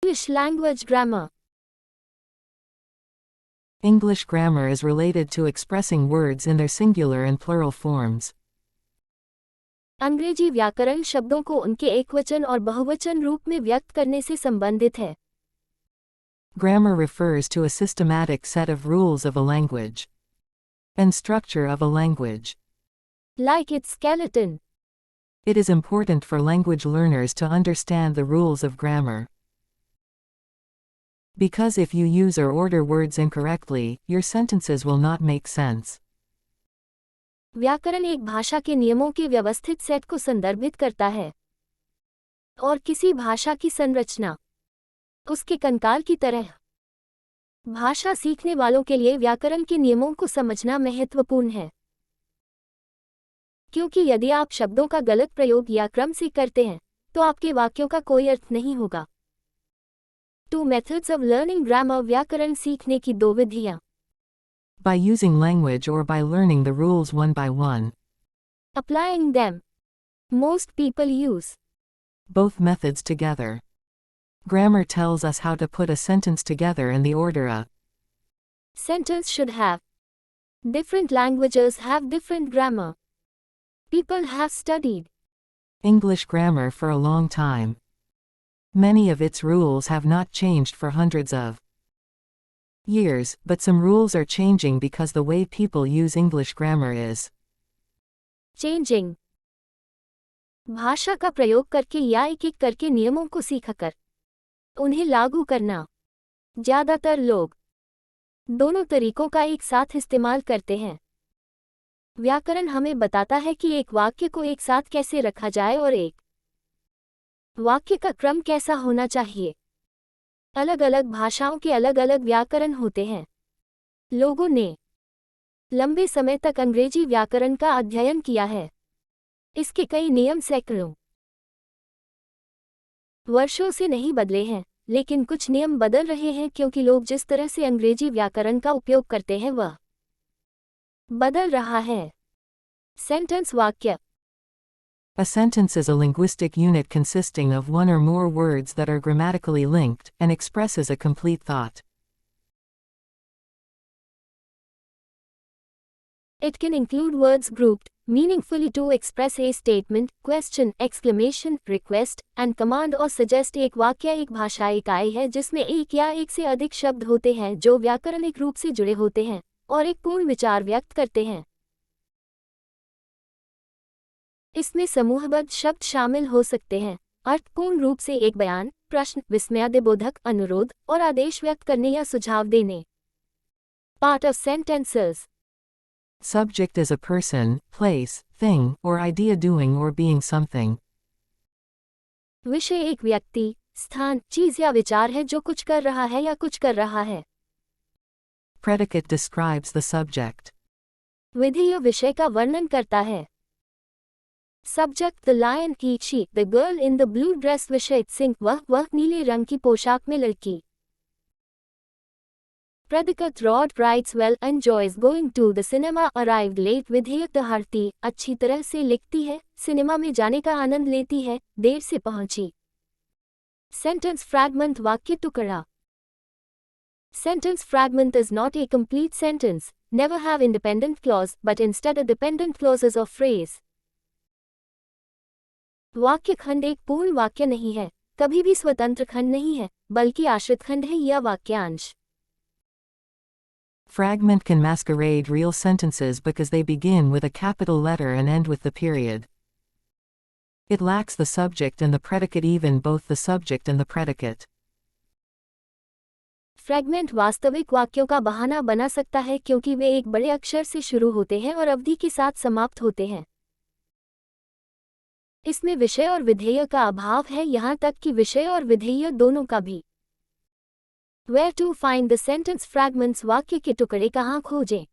English language grammar. English grammar is related to expressing words in their singular and plural forms. अंग्रेजी व्याकरण शब्दों को उनके एकवचन और बहुवचन रूप में व्यक्त करने से संबंधित है. Grammar refers to a systematic set of rules of a language and structure of a language. Like its skeleton. It is important for language learners to understand the rules of grammar. Because if you use or order words incorrectly, your sentences will not make sense. व्याकरण एक भाषा के नियमों के व्यवस्थित set को संदर्भित करता है और किसी भाषा की संरचना उसके कंकाल की तरह. भाषा सीखने वालों के लिए व्याकरण के नियमों को समझना महत्वपूर्ण है, क्योंकि यदि आप शब्दों का गलत प्रयोग या क्रम से करते हैं तो आपके वाक्यों का कोई अर्थ नहीं होगा. 2 methods of learning grammar. व्याकरण सीखने की 2 विधियां. By using language or by learning the rules one by one. Applying them. Most people use Both methods together. Grammar tells us how to put a sentence together in the order a sentence should have. Different languages have different grammar. People have studied English grammar for a long time. Many of its rules have not changed for hundreds of years, but some rules are changing because the way people use English grammar is changing. भाषा का प्रयोग करके या एक-एक करके नियमों को सीखकर उन्हें लागू करना. ज्यादातर लोग दोनों तरीकों का एक साथ इस्तेमाल करते हैं. व्याकरण हमें बताता है कि एक वाक्य को एक साथ कैसे रखा जाए और एक वाक्य का क्रम कैसा होना चाहिए. अलग अलग भाषाओं के अलग अलग व्याकरण होते हैं. लोगों ने लंबे समय तक अंग्रेजी व्याकरण का अध्ययन किया है. इसके कई नियम सैकड़ों वर्षों से नहीं बदले हैं, लेकिन कुछ नियम बदल रहे हैं क्योंकि लोग जिस तरह से अंग्रेजी व्याकरण का उपयोग करते हैं वह बदल रहा है. सेंटेंस वाक्य. a sentence is a linguistic unit consisting of one or more words that are grammatically linked and expresses a complete thought. It can include words grouped meaningfully to express a statement, question, exclamation, request, and command or suggest. एक वाक्य एक भाषा इकाई है जिसमें एक या एक से अधिक शब्द होते हैं जो व्याकरणिक रूप से जुड़े होते हैं और एक पूर्ण विचार व्यक्त करते हैं. इसमें समूहबद्ध शब्द शामिल हो सकते हैं, अर्थपूर्ण रूप से एक बयान, प्रश्न, विस्मयादिबोधक, अनुरोध और आदेश व्यक्त करने या सुझाव देने. Part of sentences. Subject is a person, place, thing, or idea doing or being something. विषय एक व्यक्ति, स्थान, चीज या विचार है जो कुछ कर रहा है या कुछ कर रहा है. Predicate describes the subject. विधेय विषय का वर्णन करता है. Subject the lion की she, the girl in the blue dress. विषय सिंह वह नीले रंग की पोशाक में लड़की. Predicate Rod writes well, enjoys going to the cinema, arrived late. विधेयक दहाड़ती, अच्छी तरह से लिखती है, सिनेमा में जाने का आनंद लेती है, देर से पहुंची. Sentence fragment वाक्य टुकड़ा. Sentence fragment is not a complete sentence, never have independent clause, but instead a dependent clauses of phrase. वाक्य खंड एक पूर्ण वाक्य नहीं है, कभी भी स्वतंत्र खंड नहीं है, बल्कि आश्रित खंड है या वाक्यांश. Fragment can masquerade real sentences because they begin with a capital letter and end with the period. It lacks the subject and the predicate, even both the subject and the predicate. Fragment वास्तविक वाक्यों का बहाना बना सकता है क्योंकि वे एक बड़े अक्षर से शुरू होते हैं और अवधि के साथ समाप्त होते हैं. इसमें विषय और विधेय का अभाव है, यहाँ तक कि विषय और विधेय दोनों का भी. Where to find the sentence fragments. वाक्य के टुकड़े कहाँ खोजें.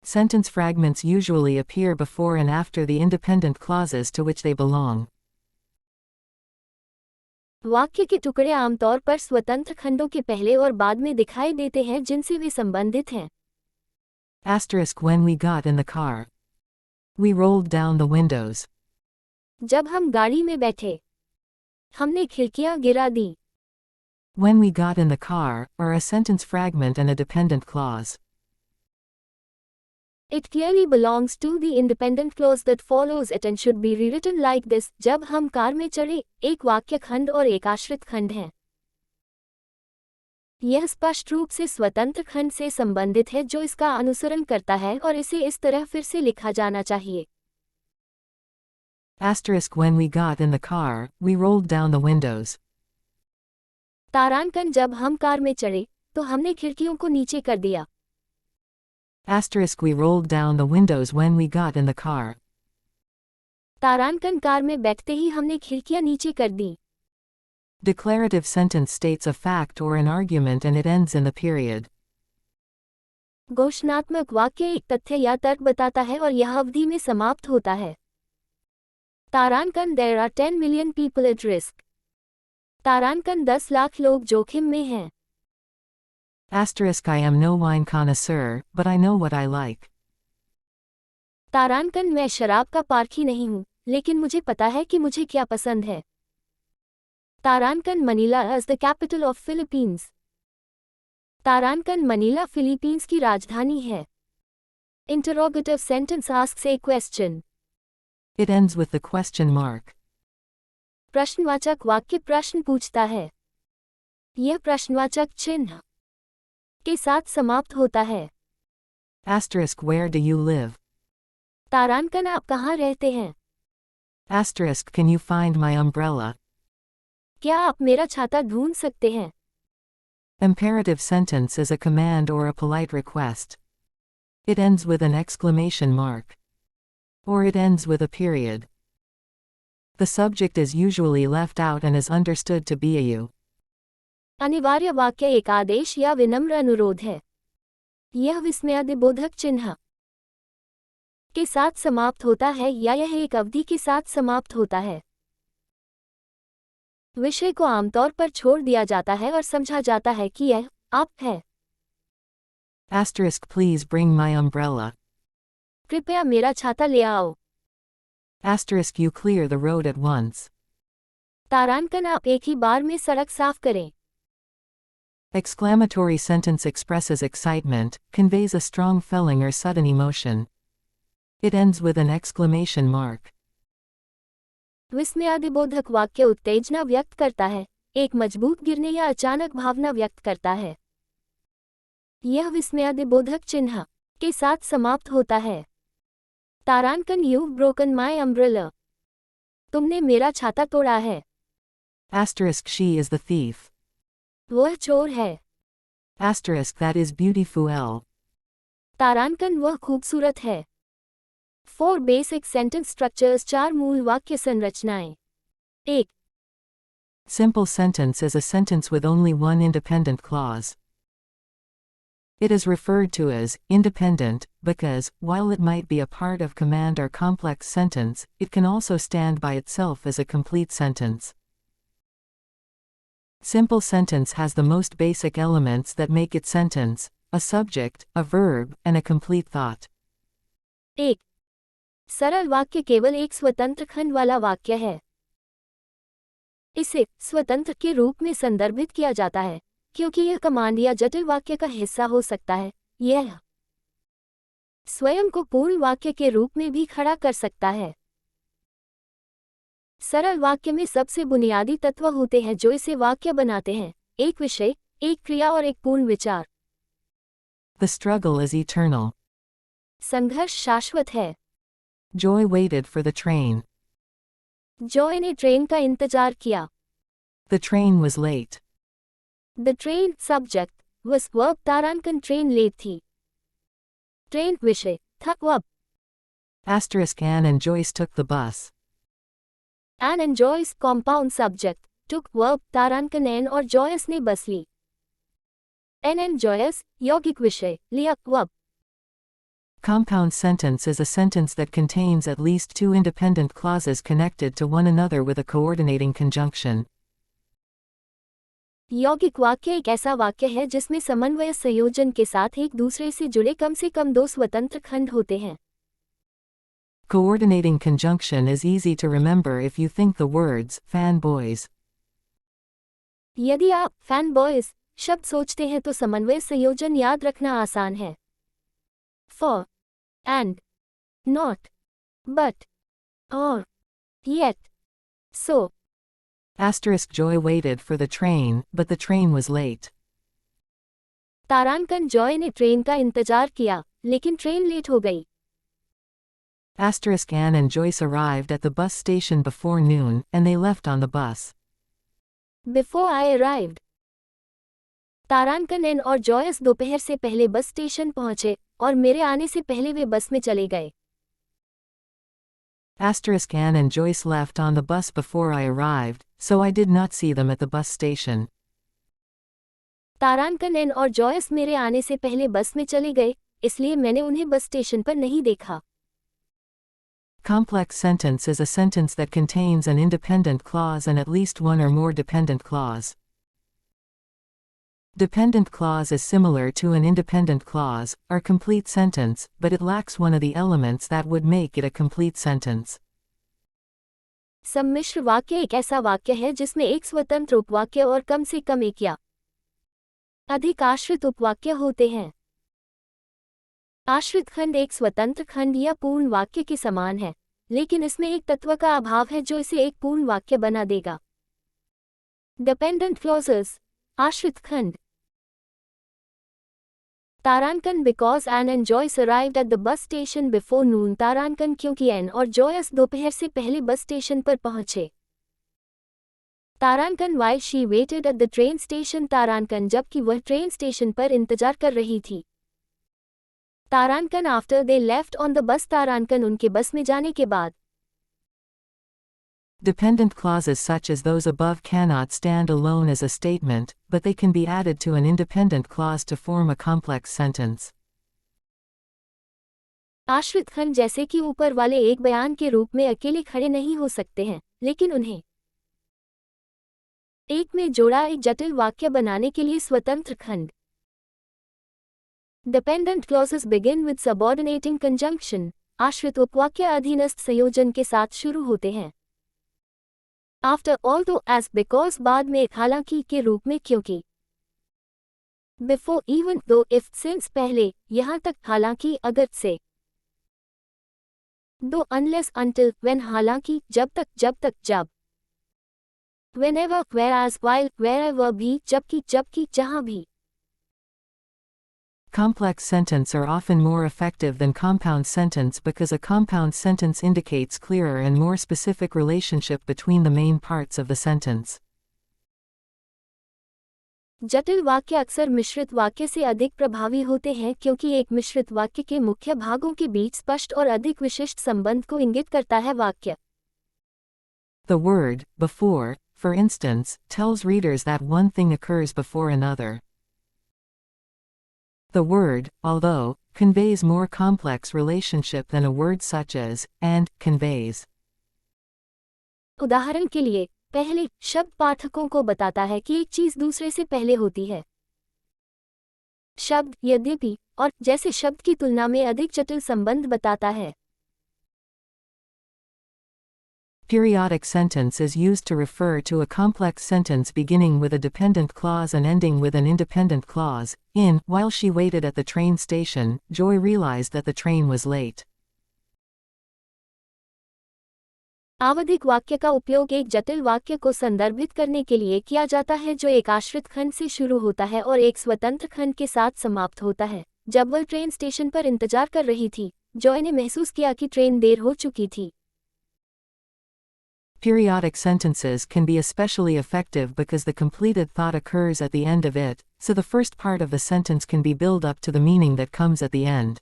Sentence fragments usually appear before and after the independent clauses to which they belong. वाक्य के टुकड़े आमतौर पर स्वतंत्र खंडों के पहले और बाद में दिखाई देते हैं जिनसे वे संबंधित हैं. Asterisk when we got in the car. We rolled down the windows. जब हम गाड़ी में बैठे, हमने खिड़कियां गिरा दी. when we got in the car, or a sentence fragment and a dependent clause. It clearly belongs to the independent clause that follows it and should be rewritten like this. जब हम कार में चढ़े, एक वाक्य खंड और एक आश्रित खंड है। यह स्पष्ट रूप से स्वतंत्र खंड से संबंधित है जो इसका अनुसरण करता है और इसे इस तरह फिर से लिखा जाना चाहिए। When we got in the car, we rolled down the windows. तारांकन जब हम कार में चढ़े, तो हमने खिड़कियों को नीचे कर दिया। We rolled down the windows when we got in the car. तारांकन कार में बैठते ही हमने खिड़कियां नीचे कर दी। Declarative sentence states a fact or an argument and it ends in the period. घोषणात्मक वाक्य एक तथ्य या तर्क बताता है और यह अवधि में समाप्त होता है। तारांकन There are 10 million people at risk. तारांकन 10 lakh लोग जोखिम में हैं। I am no wine connoisseur, but I know what I like. तारांकन मैं शराब का पारखी नहीं हूँ, लेकिन मुझे पता है कि मुझे क्या पसंद है। तारांकन Manila is the capital of Philippines. तारांकन मनीला फिलीपींस की राजधानी है। Interrogative sentence asks a question. It ends with the question mark. प्रश्नवाचक वाक्य प्रश्न पूछता है। यह प्रश्नवाचक चिन्ह के साथ समाप्त होता है। Where do you live? तारांकन आप कहाँ रहते हैं? Can you find my umbrella? क्या आप मेरा छाता ढूंढ सकते हैं? Imperative sentence is a command or a polite request. It ends with an exclamation mark. Or it ends with a period. The subject is usually left out and is understood to be a you. अनिवार्य वाक्य एक आदेश या विनम्र अनुरोध है। यह विस्मयादिबोधक चिन्ह के साथ समाप्त होता है या यह एक अवधि के साथ समाप्त होता है। विषय को आमतौर पर छोड़ दिया जाता है और समझा जाता है कि यह आप है। Please bring my umbrella. कृपया मेरा छाता ले आओ। You clear the road at once. तारांकन आप एक ही बार में सड़क साफ करें। Exclamatory sentence expresses excitement, conveys a strong feeling or sudden emotion. It ends with an exclamation mark. विस्मयादिबोधक वाक्य उत्तेजना व्यक्त करता है, एक मजबूत गिरने या अचानक भावना व्यक्त करता है। यह विस्मयादिबोधक चिन्ह के साथ समाप्त होता है। तारांकन You've broken my umbrella. तुमने मेरा छाता तोड़ा है। She is the thief. वह चोर है। That is beautiful. तारांकन वह खूबसूरत है। 4 basic sentence structures 4 मूल वाक्य संरचनाएं। 1. Simple sentence is a sentence with only one independent clause. It is referred to as independent because, while it might be a part of command or complex sentence, it can also stand by itself as a complete sentence. Simple sentence has the most basic elements that make it sentence: a subject, a verb, and a complete thought. 1. सरल वाक्य केवल एक स्वतंत्र खंड वाला वाक्य है। इसे स्वतंत्र के रूप में संदर्भित किया जाता है क्योंकि यह कमांड या जटिल वाक्य का हिस्सा हो सकता है। यह स्वयं को पूर्ण वाक्य के रूप में भी खड़ा कर सकता है। सरल वाक्य में सबसे बुनियादी तत्व होते हैं जो इसे वाक्य बनाते हैं: एक विषय, एक क्रिया और एक पूर्ण विचार। The struggle is eternal. संघर्ष शाश्वत है। Joy waited for the train. Joy ने ट्रेन का इंतजार किया। The train was late. The train subject was verb तारांकन ट्रेन लेट थी। ट्रेन विषय था verb। Anne and Joyce took the bus. Anne and Joyce compound subject took verb तारांकन Anne और Joyce ने बस ली। Anne and Joyce यौगिक विषय लिया verb। Compound sentence is a sentence that contains at least two independent clauses connected to one another with a coordinating conjunction. यौगिक वाक्य एक ऐसा वाक्य है जिसमें समन्वय संयोजन के साथ एक दूसरे से जुड़े कम से कम 2 स्वतंत्र खंड होते हैं। Coordinating conjunction is easy to remember if you think the words fanboys. यदि आप फैन बॉयज शब्द सोचते हैं तो समन्वय संयोजन याद रखना आसान है। फॉर, एंड, नॉट, बट, और, yet, so. Joy waited for the train, but the train was late. तारांकन जॉय ने ट्रेन का इंतजार किया, लेकिन ट्रेन लेट हो गई। Anne and Joyce arrived at the bus station before noon, and they left on the bus. Before I arrived. तारांकन Ann और जॉयस दोपहर से पहले बस स्टेशन पहुंचे, और मेरे आने से पहले वे बस में चले गए। Anne and Joyce left on the bus before I arrived, so I did not see them at the bus station. तारांकन एन और जॉयस मेरे आने से पहले बस में चले गए, इसलिए मैंने उन्हें बस स्टेशन पर नहीं देखा। Complex sentence is a sentence that contains an independent clause and at least one or more dependent clause. Dependent clause is similar to an independent clause, or complete sentence, but it lacks one of the elements that would make it a complete sentence. सम्मिश्र वाक्य एक ऐसा वाक्य है जिसमें एक स्वतंत्र उपवाक्य और कम से कम एक या अधिक आश्रित उपवाक्य होते हैं। आश्रित खंड एक स्वतंत्र खंड या पूर्ण वाक्य के समान है, लेकिन इसमें एक तत्व का अभाव है जो इसे एक पूर्ण वाक्य बना देगा। डिपेंडेंट क्लॉजेस, आश्रित खंड। तारांकन because Ann and Joyce arrived at the bus station before noon. तारांकन क्योंकि एन और जॉयस दोपहर से पहले बस स्टेशन पर पहुंचे। तारांकन while she waited at the train station. तारांकन जबकि वह ट्रेन स्टेशन पर इंतजार कर रही थी। तारांकन after they left on the bus. तारांकन उनके बस में जाने के बाद। Dependent clauses such as those above cannot stand alone as a statement, but they can be added to an independent clause to form a complex sentence. आश्रित खंड जैसे कि ऊपर वाले एक बयान के रूप में अकेले खड़े नहीं हो सकते हैं, लेकिन उन्हें एक में जोड़ा एक जटिल वाक्य बनाने के लिए स्वतंत्र खंड। Dependent clauses begin with subordinating conjunction. आश्रित उपवाक्य अधीनस्थ संयोजन के साथ शुरू होते हैं। After, although, as, because बाद में हालांकि के रूप में क्योंकि। Before, even, though, if, since पहले, यहाँ तक हालांकि अगर से। Though, unless, until, when हालांकि जब तक जब। Whenever, whereas, while, wherever भी जबकि जहाँ भी। Complex sentence are often more effective than compound sentence because a compound sentence indicates clearer and more specific relationship between the main parts of the sentence. जटिल वाक्य अक्सर मिश्रित वाक्य से अधिक प्रभावी होते हैं क्योंकि एक मिश्रित वाक्य के मुख्य भागों के बीच स्पष्ट और अधिक विशिष्ट संबंध को इंगित करता है। वाक्य The word, before, for instance, tells readers that one thing occurs before another. The word, although, conveys more complex relationship than a word such as, and, conveys. उदाहरण के लिए, पहले शब्द पाठकों को बताता है कि एक चीज दूसरे से पहले होती है। शब्द यद्यपि और जैसे शब्द की तुलना में अधिक जटिल संबंध बताता है। Periodic sentence is used to refer to a complex sentence beginning with a dependent clause and ending with an independent clause. In, while she waited at the train station, Joy realized that the train was late. आवधिक वाक्य का उपयोग एक जटिल वाक्य को संदर्भित करने के लिए किया जाता है जो एक आश्रित खंड से शुरू होता है और एक स्वतंत्र खंड के साथ समाप्त होता है। जब वह ट्रेन स्टेशन पर इंतजार कर रही थी, जॉय ने महसूस किया कि ट्रेन देर हो चुकी थी। Periodic sentences can be especially effective because the completed thought occurs at the end of it, so the first part of the sentence can be built up to the meaning that comes at the end.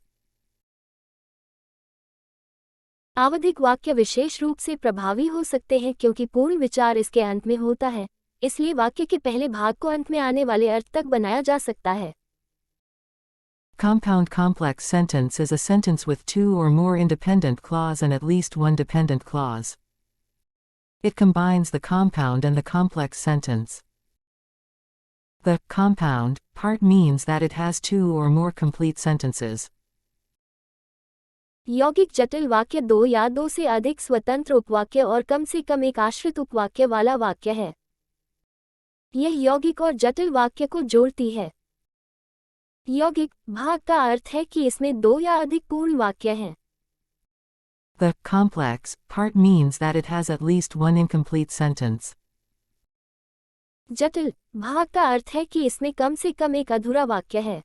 आवधिक वाक्य विशेष रूप से प्रभावी हो सकते हैं क्योंकि पूर्ण विचार इसके अंत में होता है, इसलिए वाक्य के पहले भाग को अंत में आने वाले अर्थ तक बनाया जा सकता है। Compound complex sentence is a sentence with two or more independent clause and at least one dependent clause. It combines the compound and the complex sentence. The compound part means that it has two or more complete sentences. यौगिक जटिल वाक्य दो या दो से अधिक स्वतंत्र उपवाक्य और कम से कम एक आश्रित उपवाक्य वाला वाक्य है। यह यौगिक और जटिल वाक्य को जोड़ती है। यौगिक भाग का अर्थ है कि इसमें दो या अधिक पूर्ण वाक्य हैं। The complex part means that it has at least one incomplete sentence. जटिल भाग का अर्थ है कि इसमें कम से कम एक अधूरा वाक्य है।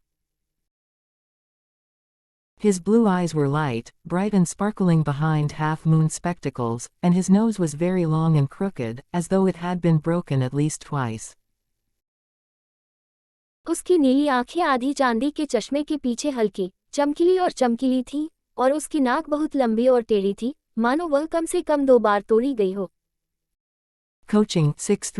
His blue eyes were light, bright and sparkling behind half-moon spectacles, and his nose was very long and crooked, as though it had been broken at least twice. उसकी नीली आंखें आधी चांदी के चश्मे के पीछे हल्की, चमकीली और चमकीली थीं, और उसकी नाक बहुत लंबी और टेढ़ी थी, मानो वह कम से कम 2 बार तोड़ी गई हो। Coaching 6-3